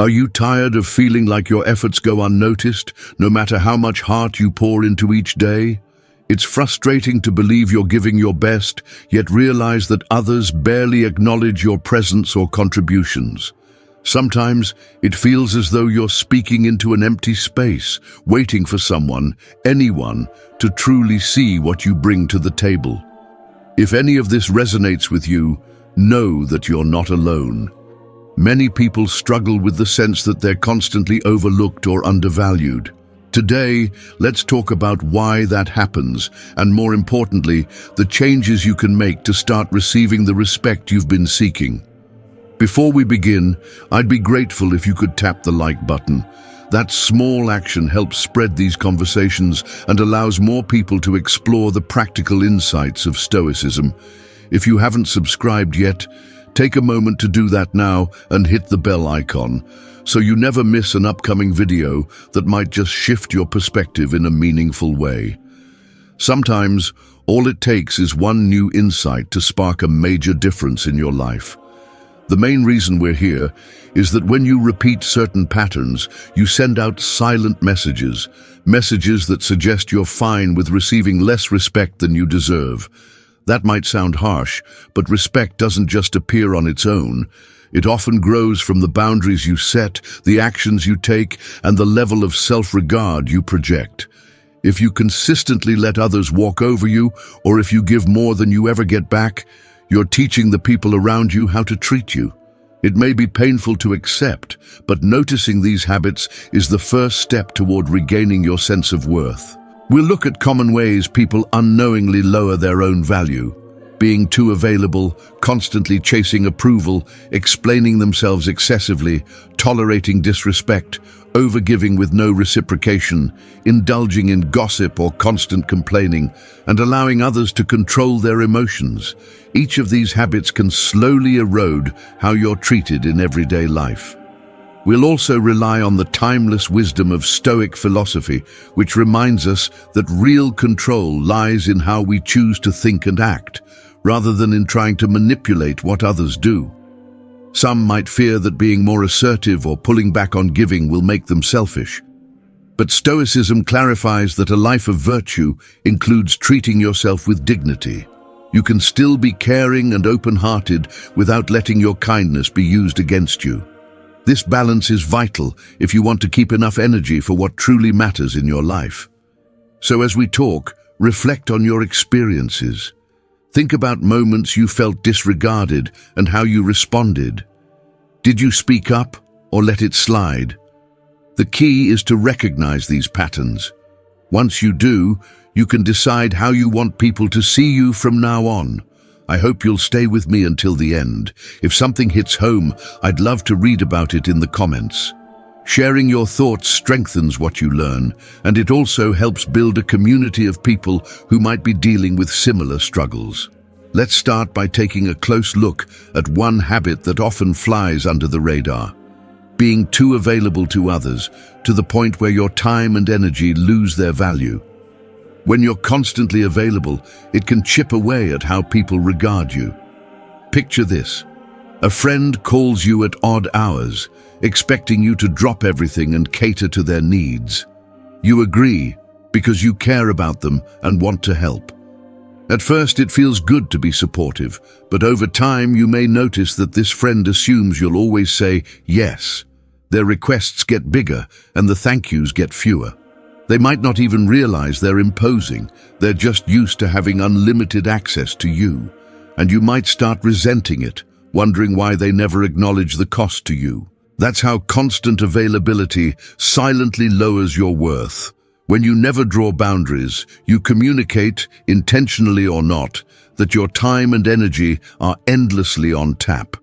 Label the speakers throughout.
Speaker 1: Are you tired of feeling like your efforts go unnoticed, no matter how much heart you pour into each day? It's frustrating to believe you're giving your best, yet realize that others barely acknowledge your presence or contributions. Sometimes it feels as though you're speaking into an empty space, waiting for someone, anyone, to truly see what you bring to the table. If any of this resonates with you, know that you're not alone. Many people struggle with the sense that they're constantly overlooked or undervalued. Today, let's talk about why that happens, and more importantly, the changes you can make to start receiving the respect you've been seeking. Before we begin, I'd be grateful if you could tap the like button. That small action helps spread these conversations and allows more people to explore the practical insights of Stoicism. If you haven't subscribed yet, take a moment to do that now and hit the bell icon, so you never miss an upcoming video that might just shift your perspective in a meaningful way. Sometimes, all it takes is one new insight to spark a major difference in your life. The main reason we're here is that when you repeat certain patterns, you send out silent messages that suggest you're fine with receiving less respect than you deserve. That might sound harsh, but respect doesn't just appear on its own. It often grows from the boundaries you set, the actions you take, and the level of self-regard you project. If you consistently let others walk over you, or if you give more than you ever get back, you're teaching the people around you how to treat you. It may be painful to accept, but noticing these habits is the first step toward regaining your sense of worth. We'll look at common ways people unknowingly lower their own value. Being too available, constantly chasing approval, explaining themselves excessively, tolerating disrespect, overgiving with no reciprocation, indulging in gossip or constant complaining, and allowing others to control their emotions. Each of these habits can slowly erode how you're treated in everyday life. We'll also rely on the timeless wisdom of Stoic philosophy, which reminds us that real control lies in how we choose to think and act, rather than in trying to manipulate what others do. Some might fear that being more assertive or pulling back on giving will make them selfish. But Stoicism clarifies that a life of virtue includes treating yourself with dignity. You can still be caring and open-hearted without letting your kindness be used against you. This balance is vital if you want to keep enough energy for what truly matters in your life. So as we talk, reflect on your experiences. Think about moments you felt disregarded and how you responded. Did you speak up or let it slide? The key is to recognize these patterns. Once you do, you can decide how you want people to see you from now on. I hope you'll stay with me until the end. If something hits home, I'd love to read about it in the comments. Sharing your thoughts strengthens what you learn, and it also helps build a community of people who might be dealing with similar struggles. Let's start by taking a close look at one habit that often flies under the radar: being too available to others, to the point where your time and energy lose their value. When you're constantly available, it can chip away at how people regard you. Picture this. A friend calls you at odd hours, expecting you to drop everything and cater to their needs. You agree because you care about them and want to help. At first, it feels good to be supportive, but over time you may notice that this friend assumes you'll always say yes. Their requests get bigger and the thank yous get fewer. They might not even realize they're imposing. They're just used to having unlimited access to you. And you might start resenting it, wondering why they never acknowledge the cost to you. That's how constant availability silently lowers your worth. When you never draw boundaries, you communicate, intentionally or not, that your time and energy are endlessly on tap.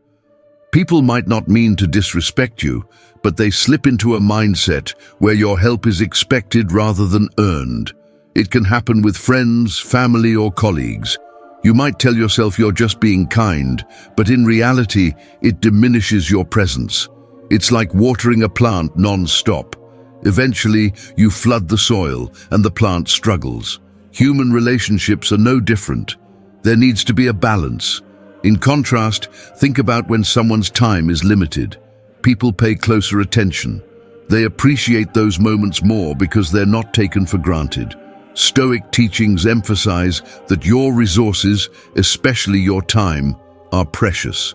Speaker 1: People might not mean to disrespect you, but they slip into a mindset where your help is expected rather than earned. It can happen with friends, family, or colleagues. You might tell yourself you're just being kind, but in reality, it diminishes your presence. It's like watering a plant non-stop. Eventually, you flood the soil and the plant struggles. Human relationships are no different. There needs to be a balance. In contrast, think about when someone's time is limited. people pay closer attention. They appreciate those moments more because they're not taken for granted. Stoic teachings emphasize that your resources, especially your time, are precious.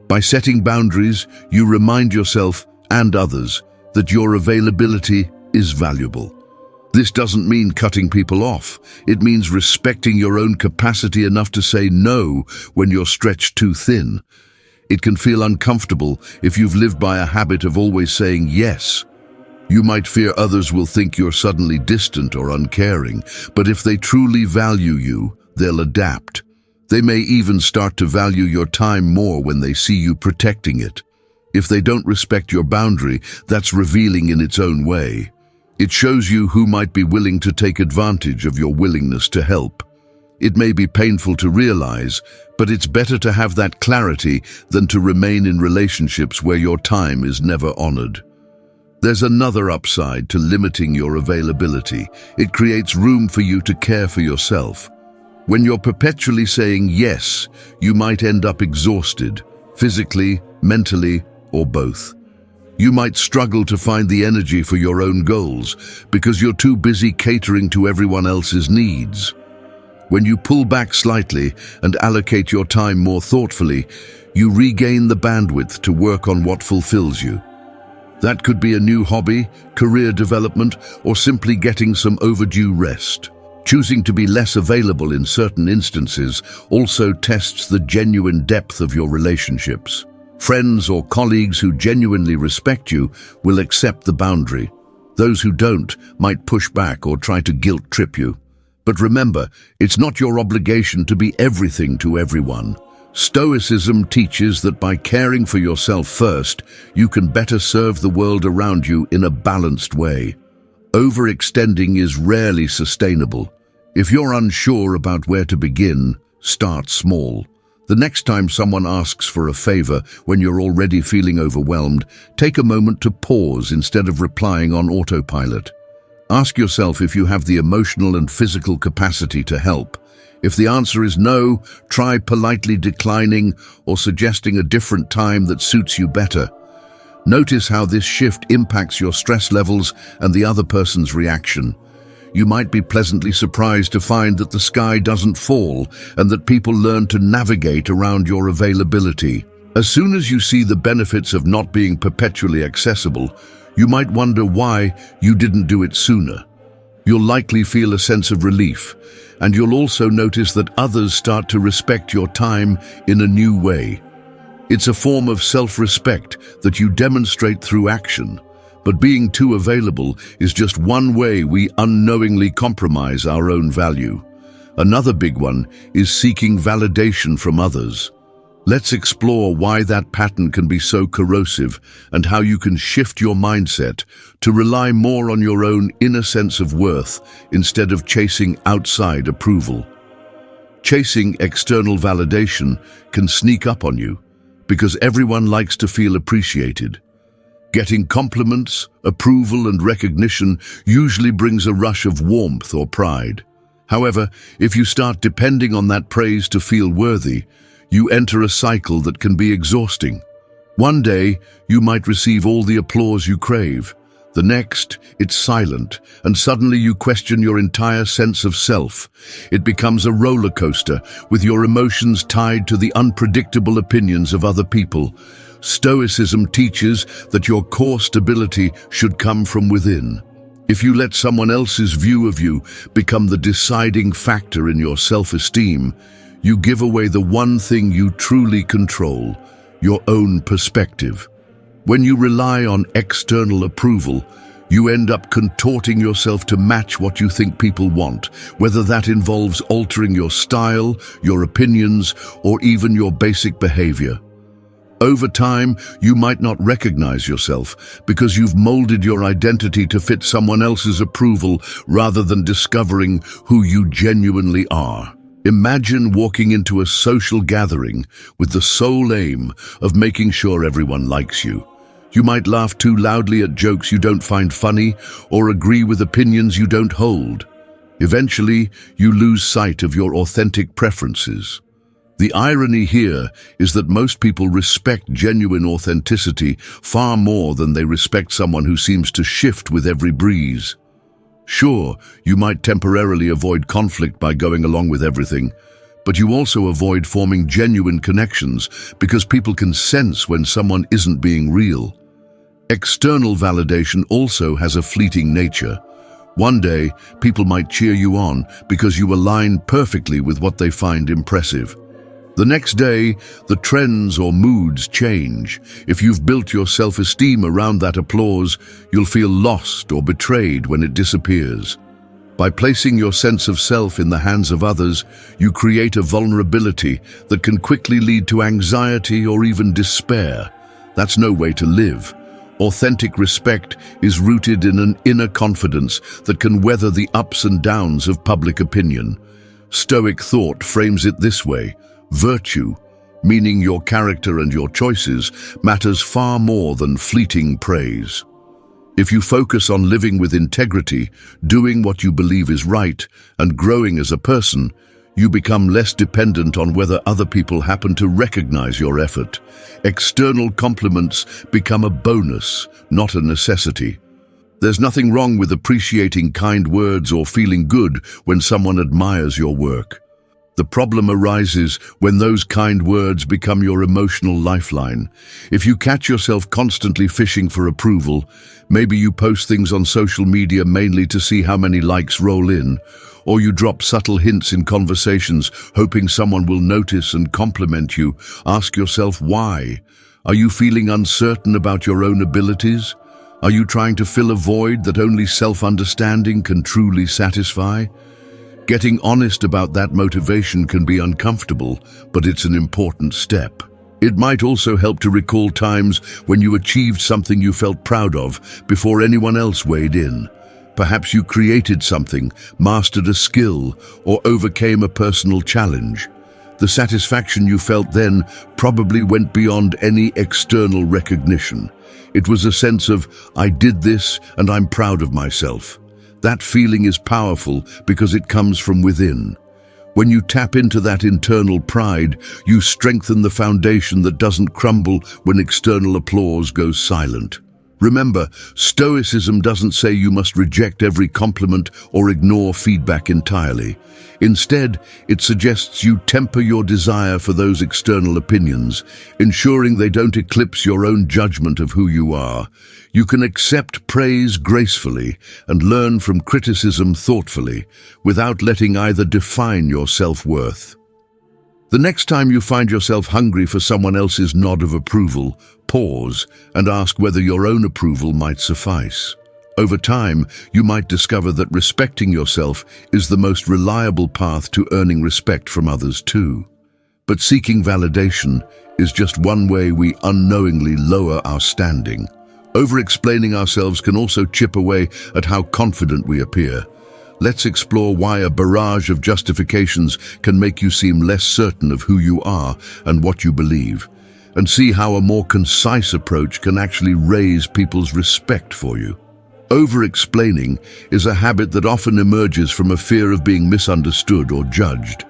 Speaker 1: By setting boundaries, you remind yourself and others that your availability is valuable. This doesn't mean cutting people off. It means respecting your own capacity enough to say no when you're stretched too thin. It can feel uncomfortable if you've lived by a habit of always saying yes. You might fear others will think you're suddenly distant or uncaring, but if they truly value you, they'll adapt. They may even start to value your time more when they see you protecting it. If they don't respect your boundary, that's revealing in its own way. It shows you who might be willing to take advantage of your willingness to help. It may be painful to realize, but it's better to have that clarity than to remain in relationships where your time is never honored. There's another upside to limiting your availability. It creates room for you to care for yourself. When you're perpetually saying yes, you might end up exhausted, physically, mentally, or both. You might struggle to find the energy for your own goals because you're too busy catering to everyone else's needs. When you pull back slightly and allocate your time more thoughtfully, you regain the bandwidth to work on what fulfills you. That could be a new hobby, career development, or simply getting some overdue rest. Choosing to be less available in certain instances also tests the genuine depth of your relationships. Friends or colleagues who genuinely respect you will accept the boundary. Those who don't might push back or try to guilt trip you. But remember, it's not your obligation to be everything to everyone. Stoicism teaches that by caring for yourself first, you can better serve the world around you in a balanced way. Overextending is rarely sustainable. If you're unsure about where to begin, start small. The next time someone asks for a favor when you're already feeling overwhelmed, take a moment to pause instead of replying on autopilot. Ask yourself if you have the emotional and physical capacity to help. If the answer is no, try politely declining or suggesting a different time that suits you better. Notice how this shift impacts your stress levels and the other person's reaction. You might be pleasantly surprised to find that the sky doesn't fall and that people learn to navigate around your availability. As soon as you see the benefits of not being perpetually accessible, you might wonder why you didn't do it sooner. You'll likely feel a sense of relief, and you'll also notice that others start to respect your time in a new way. It's a form of self-respect that you demonstrate through action, but being too available is just one way we unknowingly compromise our own value. Another big one is seeking validation from others. Let's explore why that pattern can be so corrosive and how you can shift your mindset to rely more on your own inner sense of worth instead of chasing outside approval. Chasing external validation can sneak up on you because everyone likes to feel appreciated. Getting compliments, approval, and recognition usually brings a rush of warmth or pride. However, if you start depending on that praise to feel worthy, you enter a cycle that can be exhausting. One day, you might receive all the applause you crave. The next, it's silent, and suddenly you question your entire sense of self. It becomes a roller coaster, with your emotions tied to the unpredictable opinions of other people. Stoicism teaches that your core stability should come from within. If you let someone else's view of you become the deciding factor in your self-esteem, you give away the one thing you truly control, your own perspective. When you rely on external approval, you end up contorting yourself to match what you think people want, whether that involves altering your style, your opinions, or even your basic behavior. Over time, you might not recognize yourself because you've molded your identity to fit someone else's approval rather than discovering who you genuinely are. Imagine walking into a social gathering with the sole aim of making sure everyone likes you. You might laugh too loudly at jokes you don't find funny or agree with opinions you don't hold. Eventually, you lose sight of your authentic preferences. The irony here is that most people respect genuine authenticity far more than they respect someone who seems to shift with every breeze. Sure, you might temporarily avoid conflict by going along with everything, but you also avoid forming genuine connections because people can sense when someone isn't being real. External validation also has a fleeting nature. One day, people might cheer you on because you align perfectly with what they find impressive. The next day, the trends or moods change. If you've built your self-esteem around that applause, you'll feel lost or betrayed when it disappears. By placing your sense of self in the hands of others, you create a vulnerability that can quickly lead to anxiety or even despair. That's no way to live. Authentic respect is rooted in an inner confidence that can weather the ups and downs of public opinion. Stoic thought frames it this way: virtue, meaning your character and your choices, matters far more than fleeting praise. If you focus on living with integrity, doing what you believe is right, and growing as a person, you become less dependent on whether other people happen to recognize your effort. External compliments become a bonus, not a necessity. There's nothing wrong with appreciating kind words or feeling good when someone admires your work. The problem arises when those kind words become your emotional lifeline. If you catch yourself constantly fishing for approval, maybe you post things on social media mainly to see how many likes roll in, or you drop subtle hints in conversations hoping someone will notice and compliment you. Ask yourself why. Are you feeling uncertain about your own abilities? Are you trying to fill a void that only self-understanding can truly satisfy? Getting honest about that motivation can be uncomfortable, but it's an important step. It might also help to recall times when you achieved something you felt proud of before anyone else weighed in. Perhaps you created something, mastered a skill, or overcame a personal challenge. The satisfaction you felt then probably went beyond any external recognition. It was a sense of, I did this and I'm proud of myself. That feeling is powerful because it comes from within. When you tap into that internal pride, you strengthen the foundation that doesn't crumble when external applause goes silent. Remember, Stoicism doesn't say you must reject every compliment or ignore feedback entirely. Instead, it suggests you temper your desire for those external opinions, ensuring they don't eclipse your own judgment of who you are. You can accept praise gracefully and learn from criticism thoughtfully, without letting either define your self-worth. The next time you find yourself hungry for someone else's nod of approval, pause and ask whether your own approval might suffice. Over time, you might discover that respecting yourself is the most reliable path to earning respect from others too. But seeking validation is just one way we unknowingly lower our standing. Over-explaining ourselves can also chip away at how confident we appear. Let's explore why a barrage of justifications can make you seem less certain of who you are and what you believe, and see how a more concise approach can actually raise people's respect for you. Over-explaining is a habit that often emerges from a fear of being misunderstood or judged.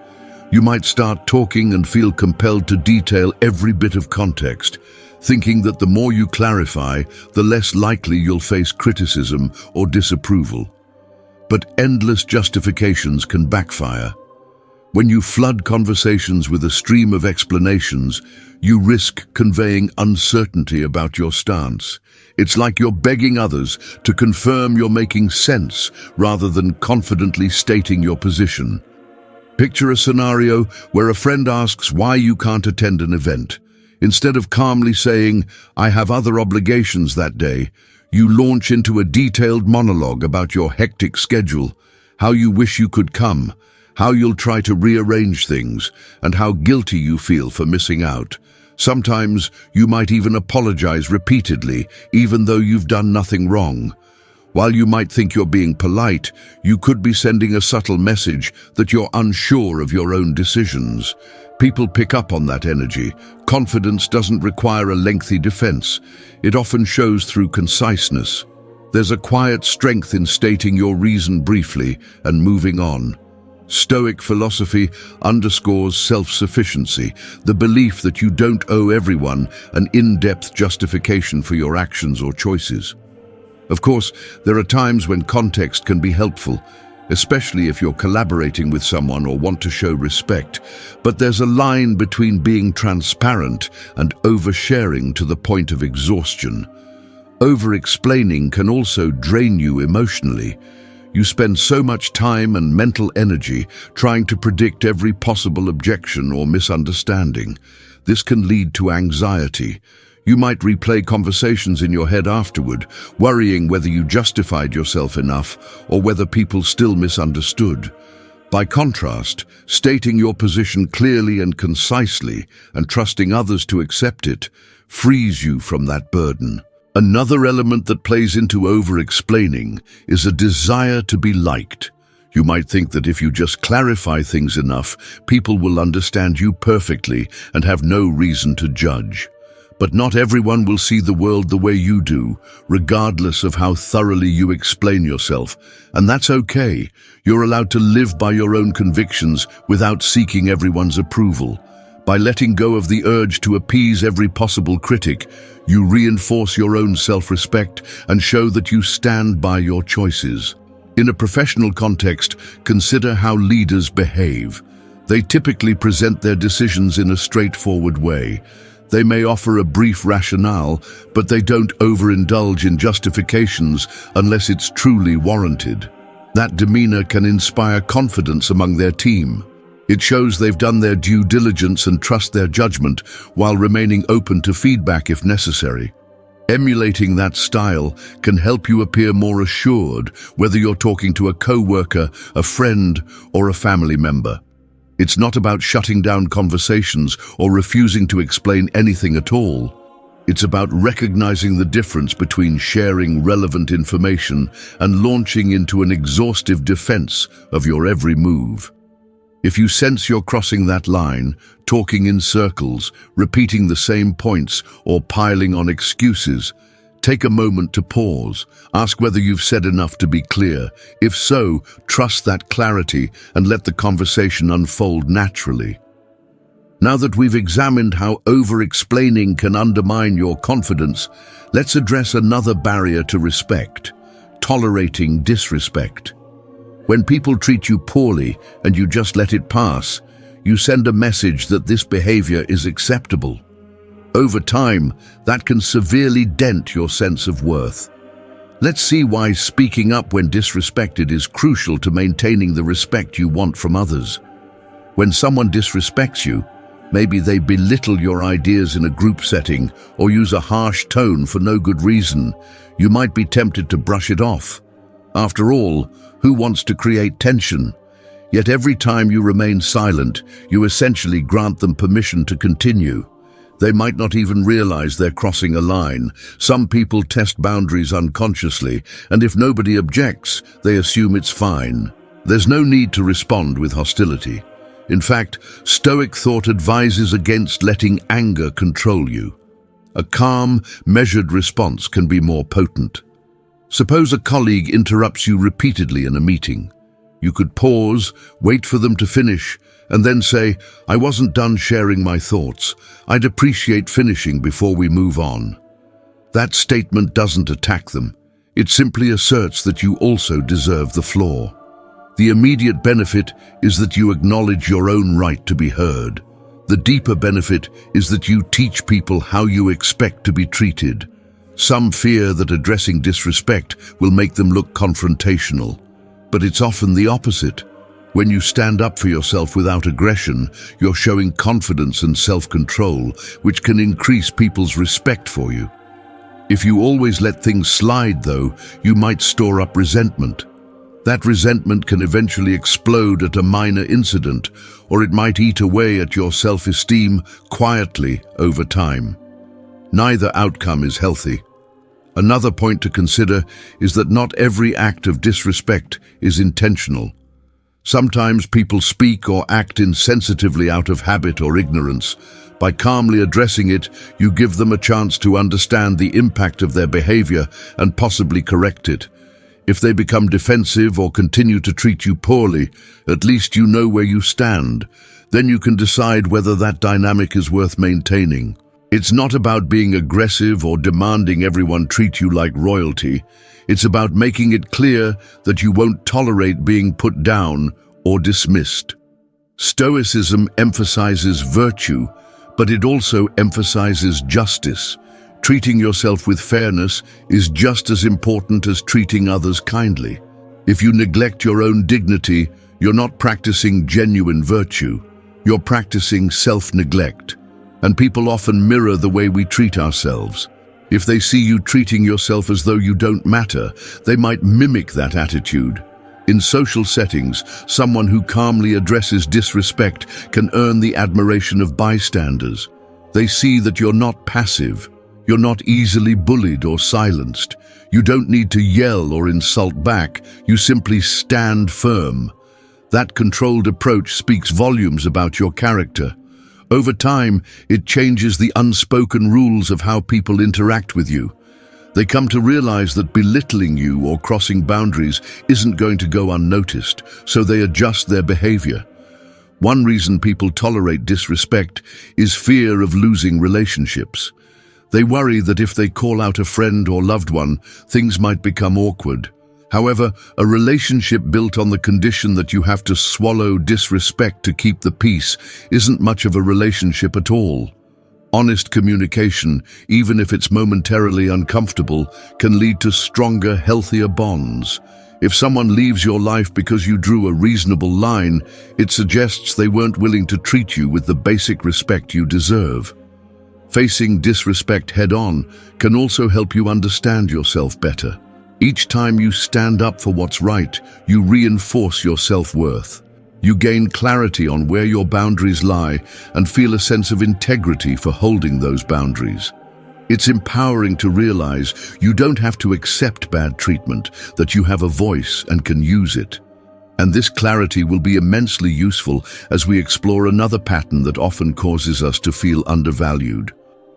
Speaker 1: You might start talking and feel compelled to detail every bit of context, thinking that the more you clarify, the less likely you'll face criticism or disapproval. But endless justifications can backfire. When you flood conversations with a stream of explanations, you risk conveying uncertainty about your stance. It's like you're begging others to confirm you're making sense rather than confidently stating your position. Picture a scenario where a friend asks why you can't attend an event. Instead of calmly saying, "I have other obligations that day," you launch into a detailed monologue about your hectic schedule, how you wish you could come, how you'll try to rearrange things, and how guilty you feel for missing out. Sometimes you might even apologize repeatedly, even though you've done nothing wrong. While you might think you're being polite, you could be sending a subtle message that you're unsure of your own decisions. People pick up on that energy. Confidence doesn't require a lengthy defense. It often shows through conciseness. There's a quiet strength in stating your reason briefly and moving on. Stoic philosophy underscores self-sufficiency, the belief that you don't owe everyone an in-depth justification for your actions or choices. Of course, there are times when context can be helpful, especially if you're collaborating with someone or want to show respect, but there's a line between being transparent and oversharing to the point of exhaustion. Over-explaining can also drain you emotionally. You spend so much time and mental energy trying to predict every possible objection or misunderstanding. This can lead to anxiety. You might replay conversations in your head afterward, worrying whether you justified yourself enough or whether people still misunderstood. By contrast, stating your position clearly and concisely and trusting others to accept it frees you from that burden. Another element that plays into over-explaining is a desire to be liked. You might think that if you just clarify things enough, people will understand you perfectly and have no reason to judge. But not everyone will see the world the way you do, regardless of how thoroughly you explain yourself. And that's okay. You're allowed to live by your own convictions without seeking everyone's approval. By letting go of the urge to appease every possible critic, you reinforce your own self-respect and show that you stand by your choices. In a professional context, consider how leaders behave. They typically present their decisions in a straightforward way. They may offer a brief rationale, but they don't overindulge in justifications unless it's truly warranted. That demeanor can inspire confidence among their team. It shows they've done their due diligence and trust their judgment while remaining open to feedback if necessary. Emulating that style can help you appear more assured, whether you're talking to a coworker, a friend, or a family member. It's not about shutting down conversations or refusing to explain anything at all. It's about recognizing the difference between sharing relevant information and launching into an exhaustive defense of your every move. If you sense you're crossing that line, talking in circles, repeating the same points, or piling on excuses, take a moment to pause. Ask whether you've said enough to be clear. If so, trust that clarity and let the conversation unfold naturally. Now that we've examined how over-explaining can undermine your confidence, let's address another barrier to respect: tolerating disrespect. When people treat you poorly and you just let it pass, you send a message that this behavior is acceptable. Over time, that can severely dent your sense of worth. Let's see why speaking up when disrespected is crucial to maintaining the respect you want from others. When someone disrespects you, maybe they belittle your ideas in a group setting or use a harsh tone for no good reason, you might be tempted to brush it off. After all, who wants to create tension? Yet every time you remain silent, you essentially grant them permission to continue. They might not even realize they're crossing a line. Some people test boundaries unconsciously, and if nobody objects, they assume it's fine. There's no need to respond with hostility. In fact, Stoic thought advises against letting anger control you. A calm, measured response can be more potent. Suppose a colleague interrupts you repeatedly in a meeting. You could pause, wait for them to finish, and then say, "I wasn't done sharing my thoughts. I'd appreciate finishing before we move on." That statement doesn't attack them. It simply asserts that you also deserve the floor. The immediate benefit is that you acknowledge your own right to be heard. The deeper benefit is that you teach people how you expect to be treated. Some fear that addressing disrespect will make them look confrontational, but it's often the opposite. When you stand up for yourself without aggression, you're showing confidence and self-control, which can increase people's respect for you. If you always let things slide, though, you might store up resentment. That resentment can eventually explode at a minor incident, or it might eat away at your self-esteem quietly over time. Neither outcome is healthy. Another point to consider is that not every act of disrespect is intentional. Sometimes people speak or act insensitively out of habit or ignorance. By calmly addressing it, you give them a chance to understand the impact of their behavior and possibly correct it. If they become defensive or continue to treat you poorly, at least you know where you stand. Then you can decide whether that dynamic is worth maintaining. It's not about being aggressive or demanding everyone treat you like royalty. It's about making it clear that you won't tolerate being put down or dismissed. Stoicism emphasizes virtue, but it also emphasizes justice. Treating yourself with fairness is just as important as treating others kindly. If you neglect your own dignity, you're not practicing genuine virtue. You're practicing self-neglect. And people often mirror the way we treat ourselves. If they see you treating yourself as though you don't matter, they might mimic that attitude. In social settings, someone who calmly addresses disrespect can earn the admiration of bystanders. They see that you're not passive. You're not easily bullied or silenced. You don't need to yell or insult back. You simply stand firm. That controlled approach speaks volumes about your character. Over time, it changes the unspoken rules of how people interact with you. They come to realize that belittling you or crossing boundaries isn't going to go unnoticed, so they adjust their behavior. One reason people tolerate disrespect is fear of losing relationships. They worry that if they call out a friend or loved one, things might become awkward. However, a relationship built on the condition that you have to swallow disrespect to keep the peace isn't much of a relationship at all. Honest communication, even if it's momentarily uncomfortable, can lead to stronger, healthier bonds. If someone leaves your life because you drew a reasonable line, it suggests they weren't willing to treat you with the basic respect you deserve. Facing disrespect head-on can also help you understand yourself better. Each time you stand up for what's right, you reinforce your self-worth. You gain clarity on where your boundaries lie and feel a sense of integrity for holding those boundaries. It's empowering to realize you don't have to accept bad treatment, that you have a voice and can use it. And this clarity will be immensely useful as we explore another pattern that often causes us to feel undervalued: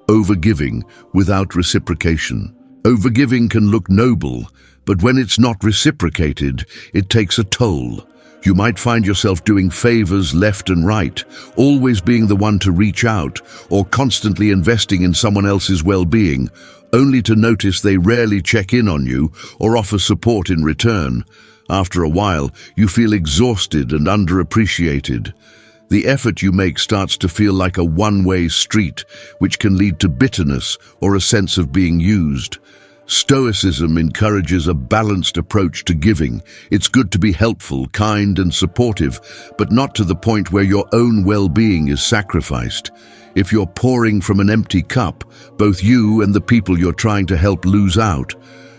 Speaker 1: overgiving without reciprocation. Overgiving can look noble, but when it's not reciprocated, it takes a toll. You might find yourself doing favors left and right, always being the one to reach out, or constantly investing in someone else's well-being, only to notice they rarely check in on you or offer support in return. After a while, you feel exhausted and underappreciated. The effort you make starts to feel like a one-way street, which can lead to bitterness or a sense of being used. Stoicism encourages a balanced approach to giving. It's good to be helpful, kind, and supportive, but not to the point where your own well-being is sacrificed. If you're pouring from an empty cup, both you and the people you're trying to help lose out.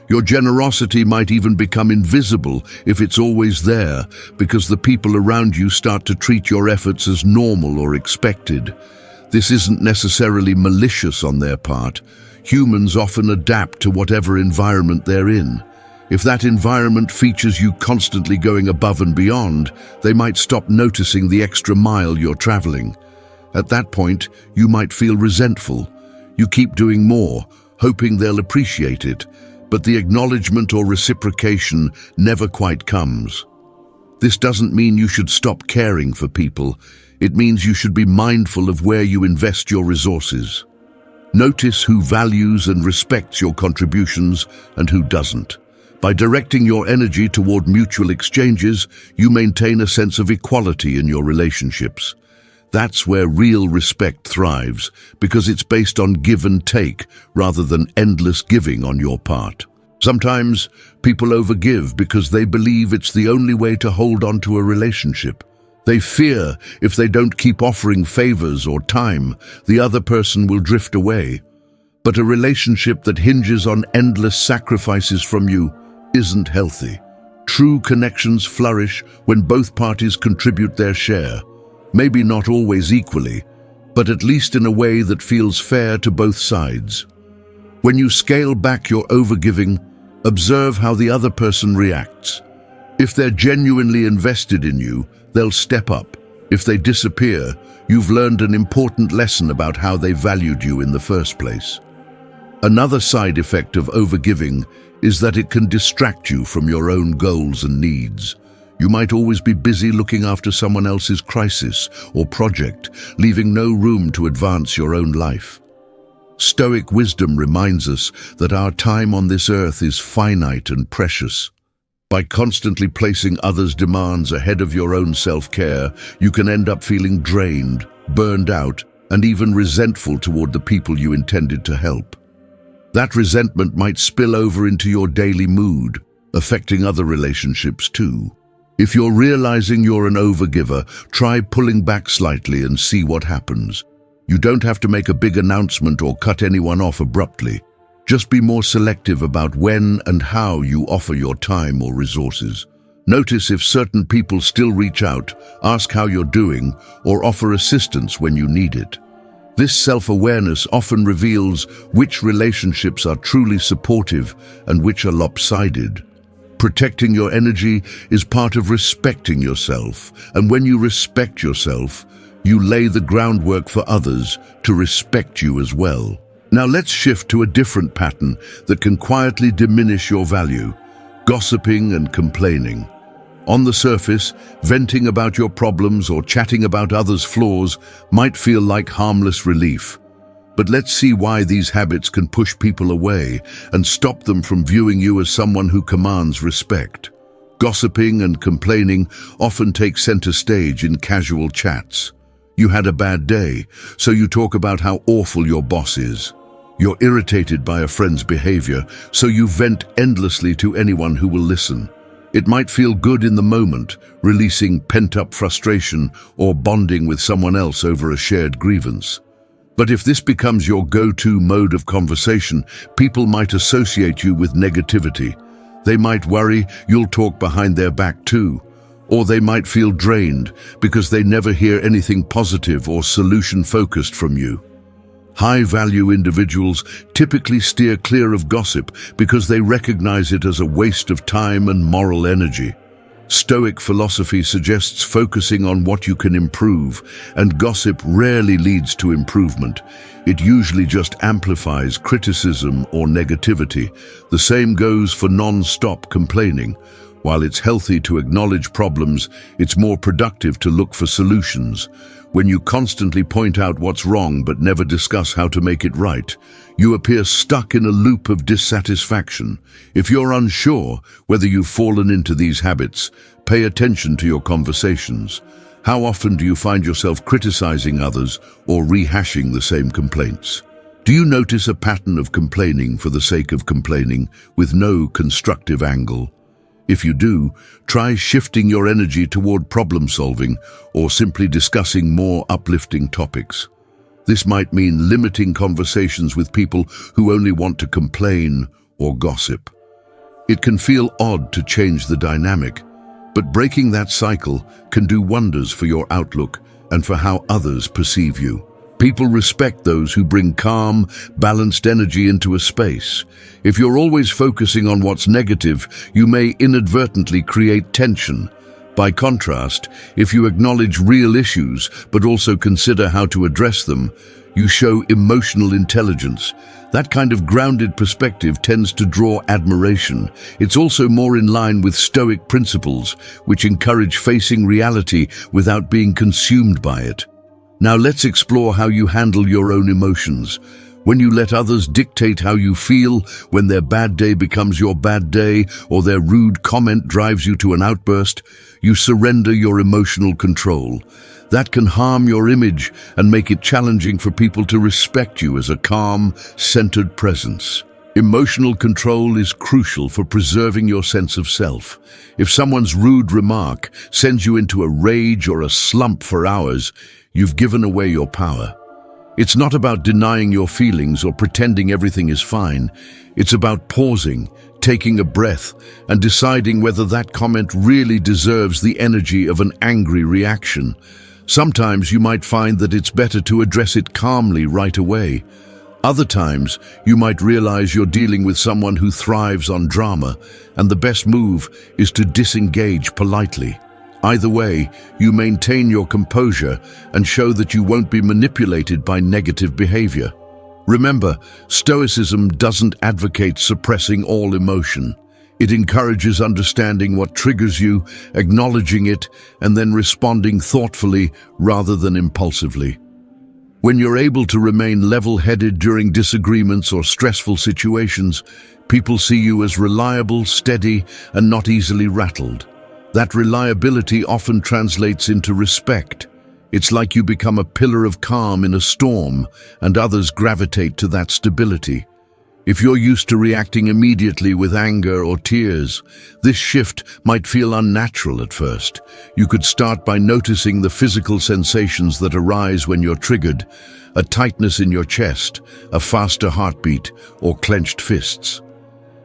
Speaker 1: Your generosity might even become invisible if it's always there, because the people around you start to treat your efforts as normal or expected. This isn't necessarily malicious on their part. Humans often adapt to whatever environment they're in. If that environment features you constantly going above and beyond, they might stop noticing the extra mile you're traveling. At that point, you might feel resentful. You keep doing more, hoping they'll appreciate it, but the acknowledgement or reciprocation never quite comes. This doesn't mean you should stop caring for people. It means you should be mindful of where you invest your resources. Notice who values and respects your contributions and who doesn't. By directing your energy toward mutual exchanges, you maintain a sense of equality in your relationships. That's where real respect thrives, because it's based on give and take rather than endless giving on your part. Sometimes people overgive because they believe it's the only way to hold on to a relationship. They fear if they don't keep offering favors or time, the other person will drift away. But a relationship that hinges on endless sacrifices from you isn't healthy. True connections flourish when both parties contribute their share. Maybe not always equally, but at least in a way that feels fair to both sides. When you scale back your overgiving, observe how the other person reacts. If they're genuinely invested in you, they'll step up. If they disappear, you've learned an important lesson about how they valued you in the first place. Another side effect of overgiving is that it can distract you from your own goals and needs. You might always be busy looking after someone else's crisis or project, leaving no room to advance your own life. Stoic wisdom reminds us that our time on this earth is finite and precious. By constantly placing others' demands ahead of your own self-care, you can end up feeling drained, burned out, and even resentful toward the people you intended to help. That resentment might spill over into your daily mood, affecting other relationships too. If you're realizing you're an overgiver, try pulling back slightly and see what happens. You don't have to make a big announcement or cut anyone off abruptly. Just be more selective about when and how you offer your time or resources. Notice if certain people still reach out, ask how you're doing, or offer assistance when you need it. This self-awareness often reveals which relationships are truly supportive and which are lopsided. Protecting your energy is part of respecting yourself, and when you respect yourself, you lay the groundwork for others to respect you as well. Now let's shift to a different pattern that can quietly diminish your value: gossiping and complaining. On the surface, venting about your problems or chatting about others' flaws might feel like harmless relief. But let's see why these habits can push people away and stop them from viewing you as someone who commands respect. Gossiping and complaining often take center stage in casual chats. You had a bad day, so you talk about how awful your boss is. You're irritated by a friend's behavior, so you vent endlessly to anyone who will listen. It might feel good in the moment, releasing pent-up frustration or bonding with someone else over a shared grievance. But if this becomes your go-to mode of conversation, people might associate you with negativity. They might worry you'll talk behind their back too, or they might feel drained because they never hear anything positive or solution-focused from you. High-value individuals typically steer clear of gossip because they recognize it as a waste of time and moral energy. Stoic philosophy suggests focusing on what you can improve, and gossip rarely leads to improvement. It usually just amplifies criticism or negativity. The same goes for non-stop complaining. While it's healthy to acknowledge problems, it's more productive to look for solutions. When you constantly point out what's wrong but never discuss how to make it right, you appear stuck in a loop of dissatisfaction. If you're unsure whether you've fallen into these habits, pay attention to your conversations. How often do you find yourself criticizing others or rehashing the same complaints? Do you notice a pattern of complaining for the sake of complaining with no constructive angle? If you do, try shifting your energy toward problem solving or simply discussing more uplifting topics. This might mean limiting conversations with people who only want to complain or gossip. It can feel odd to change the dynamic, but breaking that cycle can do wonders for your outlook and for how others perceive you. People respect those who bring calm, balanced energy into a space. If you're always focusing on what's negative, you may inadvertently create tension. By contrast, if you acknowledge real issues but also consider how to address them, you show emotional intelligence. That kind of grounded perspective tends to draw admiration. It's also more in line with Stoic principles, which encourage facing reality without being consumed by it. Now let's explore how you handle your own emotions. When you let others dictate how you feel, when their bad day becomes your bad day, or their rude comment drives you to an outburst, you surrender your emotional control. That can harm your image and make it challenging for people to respect you as a calm, centered presence. Emotional control is crucial for preserving your sense of self. If someone's rude remark sends you into a rage or a slump for hours, you've given away your power. It's not about denying your feelings or pretending everything is fine. It's about pausing, taking a breath, and deciding whether that comment really deserves the energy of an angry reaction. Sometimes you might find that it's better to address it calmly right away. Other times, you might realize you're dealing with someone who thrives on drama, and the best move is to disengage politely. Either way, you maintain your composure and show that you won't be manipulated by negative behavior. Remember, Stoicism doesn't advocate suppressing all emotion. It encourages understanding what triggers you, acknowledging it, and then responding thoughtfully rather than impulsively. When you're able to remain level-headed during disagreements or stressful situations, people see you as reliable, steady, and not easily rattled. That reliability often translates into respect. It's like you become a pillar of calm in a storm, and others gravitate to that stability. If you're used to reacting immediately with anger or tears, this shift might feel unnatural at first. You could start by noticing the physical sensations that arise when you're triggered, a tightness in your chest, a faster heartbeat, or clenched fists.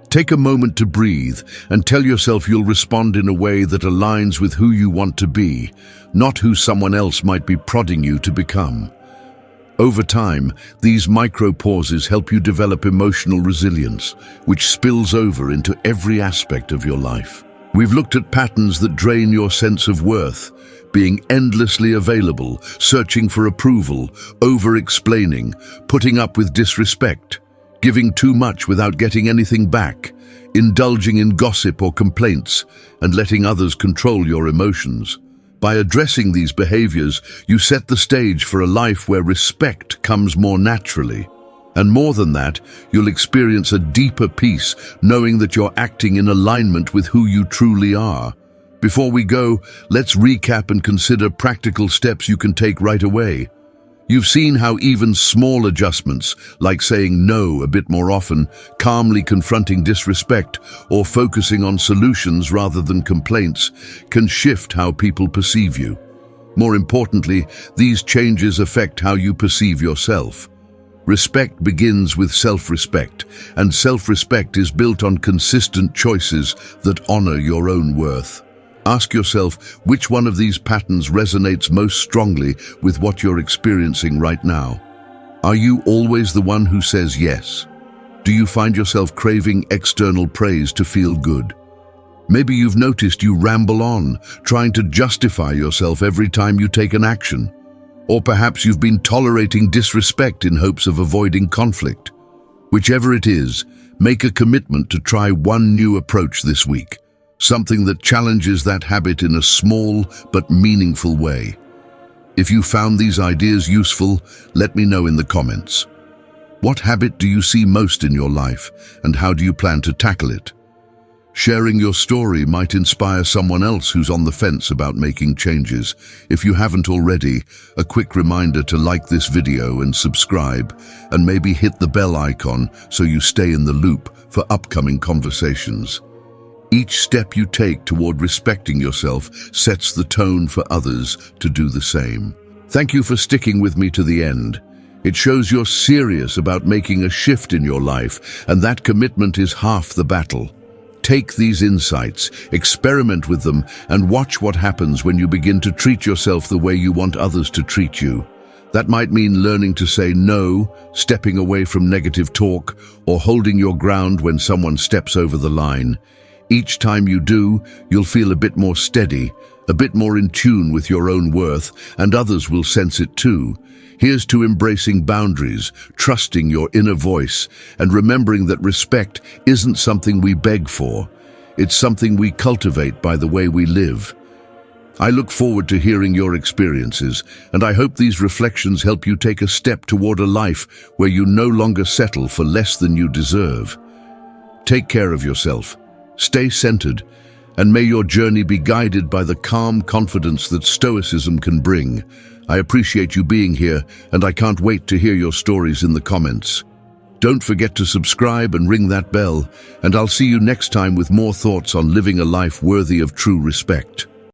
Speaker 1: Take a moment to breathe and tell yourself you'll respond in a way that aligns with who you want to be, not who someone else might be prodding you to become. Over time, these micro-pauses help you develop emotional resilience, which spills over into every aspect of your life. We've looked at patterns that drain your sense of worth, being endlessly available, searching for approval, over-explaining, putting up with disrespect, giving too much without getting anything back, indulging in gossip or complaints, and letting others control your emotions. By addressing these behaviors, you set the stage for a life where respect comes more naturally. And more than that, you'll experience a deeper peace, knowing that you're acting in alignment with who you truly are. Before we go, let's recap and consider practical steps you can take right away. You've seen how even small adjustments, like saying no a bit more often, calmly confronting disrespect, or focusing on solutions rather than complaints, can shift how people perceive you. More importantly, these changes affect how you perceive yourself. Respect begins with self-respect, and self-respect is built on consistent choices that honor your own worth. Ask yourself which one of these patterns resonates most strongly with what you're experiencing right now. Are you always the one who says yes? Do you find yourself craving external praise to feel good? Maybe you've noticed you ramble on, trying to justify yourself every time you take an action. Or perhaps you've been tolerating disrespect in hopes of avoiding conflict. Whichever it is, make a commitment to try one new approach this week. Something that challenges that habit in a small but meaningful way. If you found these ideas useful, let me know in the comments. What habit do you see most in your life, and how do you plan to tackle it? Sharing your story might inspire someone else who's on the fence about making changes. If you haven't already, a quick reminder to like this video and subscribe, and maybe hit the bell icon so you stay in the loop for upcoming conversations. Each step you take toward respecting yourself sets the tone for others to do the same. Thank you for sticking with me to the end. It shows you're serious about making a shift in your life, and that commitment is half the battle. Take these insights, experiment with them, and watch what happens when you begin to treat yourself the way you want others to treat you. That might mean learning to say no, stepping away from negative talk, or holding your ground when someone steps over the line. Each time you do, you'll feel a bit more steady, a bit more in tune with your own worth, and others will sense it too. Here's to embracing boundaries, trusting your inner voice, and remembering that respect isn't something we beg for. It's something we cultivate by the way we live. I look forward to hearing your experiences, and I hope these reflections help you take a step toward a life where you no longer settle for less than you deserve. Take care of yourself. Stay centered, and may your journey be guided by the calm confidence that Stoicism can bring. I appreciate you being here, and I can't wait to hear your stories in the comments. Don't forget to subscribe and ring that bell, and I'll see you next time with more thoughts on living a life worthy of true respect.